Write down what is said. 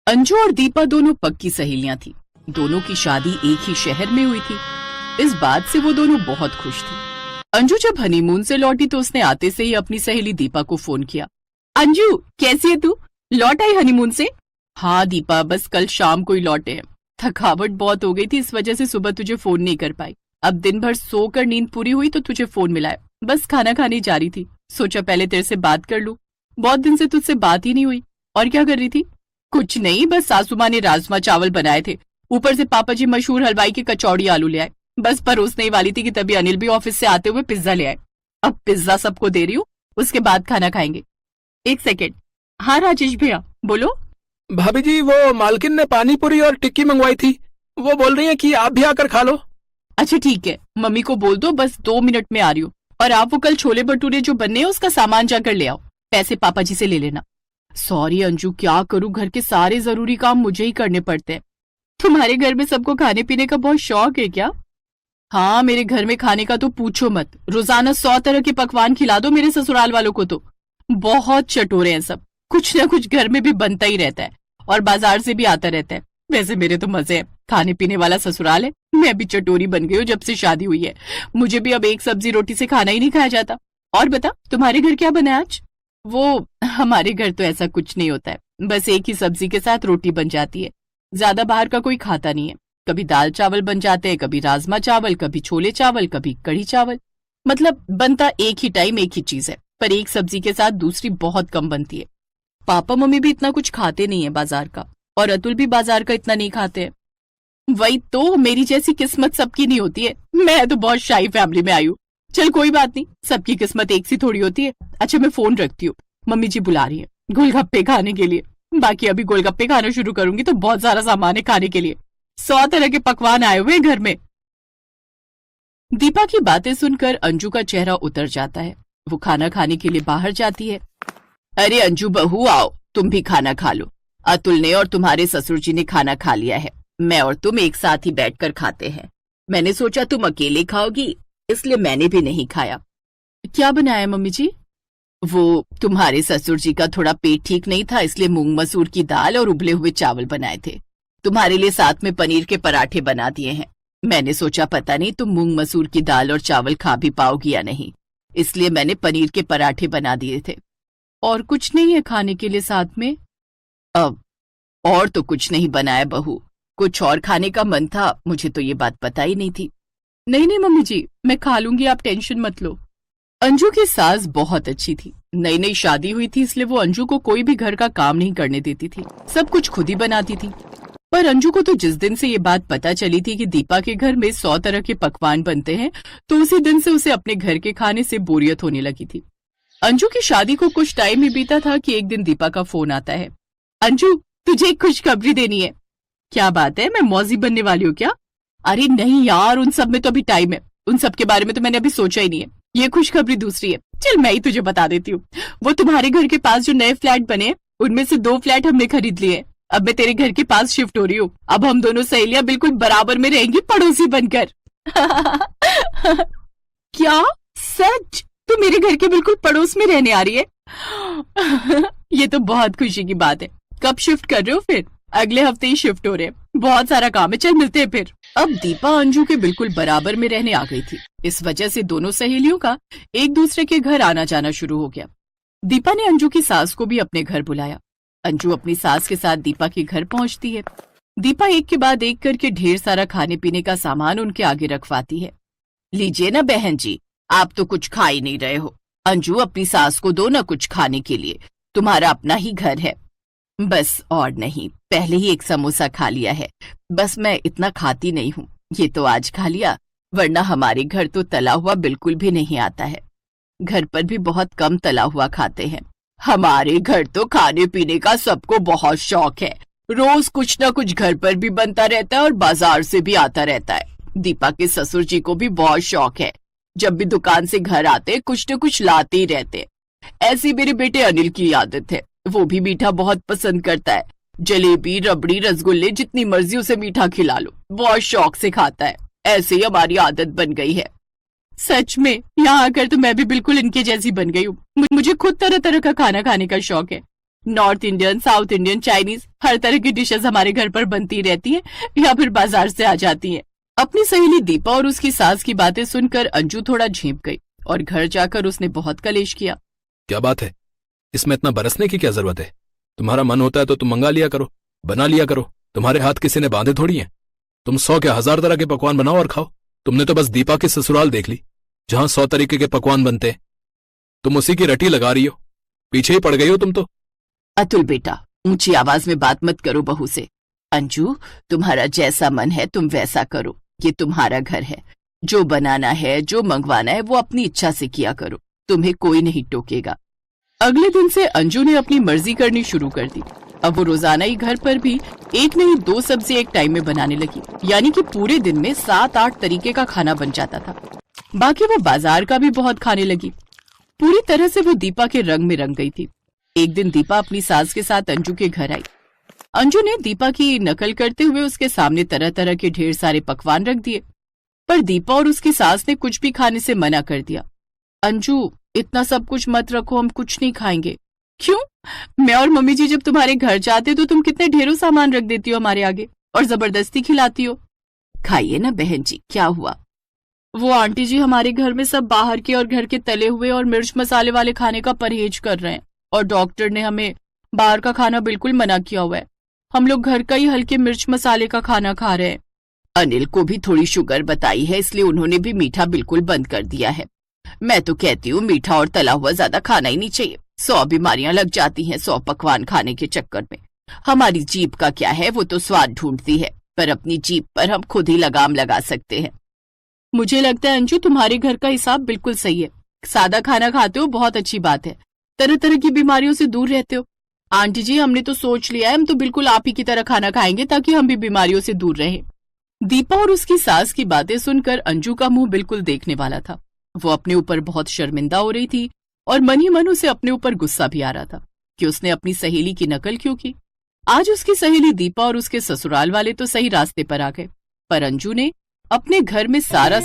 अंजू और दीपा दोनों पक्की सहेलियां थी। दोनों की शादी एक ही शहर में हुई थी। इस बात से वो दोनों बहुत खुश थी। अंजू जब हनीमून से लौटी तो उसने आते से ही अपनी सहेली दीपा को फोन किया। अंजू, कैसी है तू? लौट आई हनीमून से? हाँ दीपा, बस कल शाम को ही लौटे हैं। थकावट बहुत हो गई थी, इस वजह से सुबह तुझे फोन नहीं कर पाई। अब दिन भर सोकर नींद पूरी हुई तो तुझे फोन मिला। बस खाना खाने जा रही थी, सोचा पहले तेरे से बात कर लूं। बहुत दिन से तुझसे बात ही नहीं हुई। और क्या कर रही थी? कुछ नहीं, बस सासू माँ ने राजमा चावल बनाए थे, ऊपर से पापा जी मशहूर हलवाई की कचौड़ी आलू ले आए। बस परोसने ही वाली थी कि तभी अनिल भी ऑफिस से आते हुए पिज्जा ले आए। अब पिज्जा सबको दे रही हूँ, उसके बाद खाना खाएंगे। एक सेकेंड। हाँ राजेश भैया, बोलो। भाभी जी, वो मालकिन ने पानी पूरी और टिक्की मंगवाई थी, वो बोल रही है कि आप भी आकर खा लो। अच्छा ठीक है, मम्मी को बोल दो बस 2 मिनट में आ रही हूँ। और आप वो कल छोले भटूरे जो बनने हैं उसका सामान जाकर ले आओ, पैसे पापा जी से ले लेना। सॉरी अंजू, क्या करूँ, घर के सारे जरूरी काम मुझे ही करने पड़ते हैं। तुम्हारे घर में सबको खाने पीने का बहुत शौक है क्या? हाँ, मेरे घर में खाने का तो पूछो मत। रोजाना 100 तरह के पकवान खिला दो मेरे ससुराल वालों को तो। बहुत चटोरे हैं सब, कुछ ना कुछ घर में भी बनता ही रहता है और बाजार से भी आता रहता है। वैसे मेरे तो मजे हैं, खाने पीने वाला ससुराल है। मैं भी चटोरी बन गई हूँ जब से शादी हुई है। मुझे भी अब एक सब्जी रोटी से खाना ही नहीं खाया जाता। और बता, तुम्हारे घर क्या बना आज? वो हमारे घर तो ऐसा कुछ नहीं होता है, बस एक ही सब्जी के साथ रोटी बन जाती है। ज्यादा बाहर का कोई खाता नहीं है। कभी दाल चावल बन जाते हैं, कभी राजमा चावल, कभी छोले चावल, कभी कढ़ी चावल। मतलब बनता एक ही टाइम एक ही चीज है, पर एक सब्जी के साथ दूसरी बहुत कम बनती है। पापा मम्मी भी इतना कुछ खाते नहीं है बाजार का, और अतुल भी बाजार का इतना नहीं खाते हैं। वही तो, मेरी जैसी किस्मत सबकी नहीं होती है। मैं तो बहुत शाही फैमिली में आई हूँ। चल कोई बात नहीं, सबकी किस्मत एक सी थोड़ी होती है। अच्छा मैं फोन रखती हूँ, मम्मी जी बुला रही है गोलगप्पे खाने के लिए। बाकी अभी गोलगप्पे खाना शुरू करूंगी तो बहुत सारा सामान है खाने के लिए। 100 तरह के पकवान आए हुए घर में। दीपा की बातें सुनकर अंजू का चेहरा उतर जाता है। वो खाना खाने के लिए बाहर जाती है। अरे अंजू बहू, आओ तुम भी खाना खा लो। अतुल ने और तुम्हारे ससुर जी ने खाना खा लिया है, मैं और तुम एक साथ ही बैठकर खाते हैं। मैंने सोचा तुम अकेले खाओगी, इसलिए मैंने भी नहीं खाया। क्या बनाया मम्मी जी? वो तुम्हारे ससुर जी का थोड़ा पेट ठीक नहीं था, इसलिए मूंग मसूर की दाल और उबले हुए चावल बनाए थे। तुम्हारे लिए साथ में पनीर के पराठे बना दिए हैं। मैंने सोचा पता नहीं तुम मूंग मसूर की दाल और चावल खा भी पाओगी या नहीं, इसलिए मैंने पनीर के पराठे बना दिए थे। और कुछ नहीं है खाने के लिए साथ में? अब और तो कुछ नहीं बनाया बहू, कुछ और खाने का मन था, मुझे तो ये बात पता ही नहीं थी। नहीं नहीं मम्मी जी, मैं खा लूंगी, आप टेंशन मत लो। अंजू की सास बहुत अच्छी थी। नई नई शादी हुई थी, इसलिए वो अंजू को कोई भी घर का काम नहीं करने देती थी, सब कुछ खुद ही बनाती थी। पर अंजू को तो जिस दिन से ये बात पता चली थी कि दीपा के घर में 100 तरह के पकवान बनते हैं, तो उसी दिन से उसे अपने घर के खाने से बोरियत होने लगी थी। अंजू की शादी को कुछ टाइम ही बीता था कि एक दिन दीपा का फोन आता है। अंजू, तुझे एक खुशखबरी देनी है। क्या बात है, मैं मौजी बनने वाली हूँ क्या? अरे नहीं यार, उन सब में तो अभी टाइम है, उन सब के बारे में तो मैंने अभी सोचा ही नहीं है। ये खुशखबरी दूसरी है, चल मैं ही तुझे बता देती हूँ। वो तुम्हारे घर के पास जो नए फ्लैट बने, उनमें से 2 फ्लैट हमने खरीद लिए। अब मैं तेरे घर के पास शिफ्ट हो रही हूँ। अब हम दोनों सहेलियां बिल्कुल बराबर में रहेंगी, पड़ोसी बनकर। क्या सच? तू मेरे घर के बिल्कुल पड़ोस में रहने आ रही है? ये तो बहुत खुशी की बात है। कब शिफ्ट कर रहे हो फिर? अगले हफ्ते ही शिफ्ट हो रहे हैं, बहुत सारा काम है, चल मिलते हैं फिर। अब दीपा अंजू के बिल्कुल बराबर में रहने आ गई थी। इस वजह से दोनों सहेलियों का एक दूसरे के घर आना जाना शुरू हो गया। दीपा ने अंजू की सास को भी अपने घर बुलाया। अंजू अपनी सास के साथ दीपा के घर पहुंचती है। दीपा एक के बाद एक करके ढेर सारा खाने पीने का सामान उनके आगे रखवाती है। लीजिए ना बहन जी, आप तो कुछ खा ही नहीं रहे हो। अंजू, अपनी सास को दो ना कुछ खाने के लिए, तुम्हारा अपना ही घर है। बस और नहीं, पहले ही एक समोसा खा लिया है, बस मैं इतना खाती नहीं हूँ, ये तो आज खा लिया, वरना हमारे घर तो तला हुआ बिल्कुल भी नहीं आता है। घर पर भी बहुत कम तला हुआ खाते हैं। हमारे घर तो खाने पीने का सबको बहुत शौक है, रोज कुछ ना कुछ घर पर भी बनता रहता है और बाजार से भी आता रहता है। दीपा के ससुर जी को भी बहुत शौक है, जब भी दुकान से घर आते कुछ न कुछ लाते ही रहते। ऐसी मेरे बेटे अनिल की आदत है, वो भी मीठा बहुत पसंद करता है। जलेबी, रबड़ी, रसगुल्ले, जितनी मर्जी उसे मीठा खिला लो, बहुत शौक से खाता है। ऐसे ही हमारी आदत बन गई है। सच में यहाँ आकर तो मैं भी बिल्कुल इनके जैसी बन गई हूँ। मुझे खुद तरह तरह का खाना खाने का शौक है। North Indian, south Indian, Chinese, हर तरह की डिशेस हमारे घर पर बनती रहती हैं या फिर बाजार से आ जाती हैं। अपनी सहेली दीपा और उसकी सास की बातें सुनकर अंजू थोड़ा झेंप गई और घर जाकर उसने बहुत कलेश किया। क्या बात है, इसमें इतना बरसने की क्या जरूरत है? तुम्हारा मन होता है तो तुम मंगा लिया करो, बना लिया करो। तुम्हारे हाथ किसी ने बांधे थोड़ी हैं। तुम 100 क्या 1000 तरह के पकवान बनाओ और खाओ। तुमने तो बस दीपा की ससुराल देख ली, जहां 100 तरीके के पकवान बनते हैं। तुम उसी की रटी लगा रही हो, पीछे ही पड़ गई हो तुम तो। अतुल बेटा, ऊंची आवाज में बात मत करो बहू से। अंजू, तुम्हारा जैसा मन है तुम वैसा करो, ये तुम्हारा घर है। जो बनाना है, जो मंगवाना है, वो अपनी इच्छा से किया करो, तुम्हें कोई नहीं टोकेगा। अगले दिन से अंजू ने अपनी मर्जी करनी शुरू कर दी। अब वो रोजाना ही घर पर भी एक नहीं 2 सब्जी एक टाइम में बनाने लगी, यानी कि पूरे दिन में 7-8 तरीके का खाना बन जाता था। बाकी वो बाजार का भी बहुत खाने लगी। पूरी तरह से वो दीपा के रंग में रंग गई थी। एक दिन दीपा अपनी सास के साथ अंजू के घर आई। अंजू ने दीपा की नकल करते हुए उसके सामने तरह तरह के ढेर सारे पकवान रख दिए, पर दीपा और उसकी सास ने कुछ भी खाने से मना कर दिया। अंजू, इतना सब कुछ मत रखो, हम कुछ नहीं खाएंगे। क्यों? मैं और मम्मी जी जब तुम्हारे घर जाते तो तुम कितने ढेरों सामान रख देती हो हमारे आगे और जबरदस्ती खिलाती हो। खाइए ना बहन जी, क्या हुआ? वो आंटी जी हमारे घर में सब बाहर के और घर के तले हुए और मिर्च मसाले वाले खाने का परहेज कर रहे हैं और डॉक्टर ने हमें बाहर का खाना बिल्कुल मना किया हुआ है। हम लोग घर का ही हल्के मिर्च मसाले का खाना खा रहे हैं। अनिल को भी थोड़ी शुगर बताई है, इसलिए उन्होंने भी मीठा बिल्कुल बंद कर दिया है। मैं तो कहती हूँ मीठा और तला हुआ ज्यादा खाना ही नहीं चाहिए। 100 बीमारियां लग जाती हैं 100 पकवान खाने के चक्कर में। हमारी जीभ का क्या है, वो तो स्वाद ढूंढती है, पर अपनी जीभ पर हम खुद ही लगाम लगा सकते हैं। मुझे लगता है अंजू तुम्हारे घर का हिसाब बिल्कुल सही है। सादा खाना खाते हो, बहुत अच्छी बात है। तरह तरह की बीमारियों से दूर रहते हो। आंटी जी, हमने तो सोच लिया है, हम तो बिल्कुल आप ही की तरह खाना खाएंगे ताकि हम भी बीमारियों से दूर रहें। दीपा और उसकी सास की बातें सुनकर अंजू का मुंह बिल्कुल देखने वाला था। वो अपने ऊपर बहुत शर्मिंदा हो रही थी और मन ही मन उसे अपने ऊपर गुस्सा भी आ रहा था कि उसने अपनी सहेली की नकल क्यों की। आज उसकी सहेली दीपा और उसके ससुराल वाले तो सही रास्ते पर आ गए, पर अंजू ने अपने घर में सारा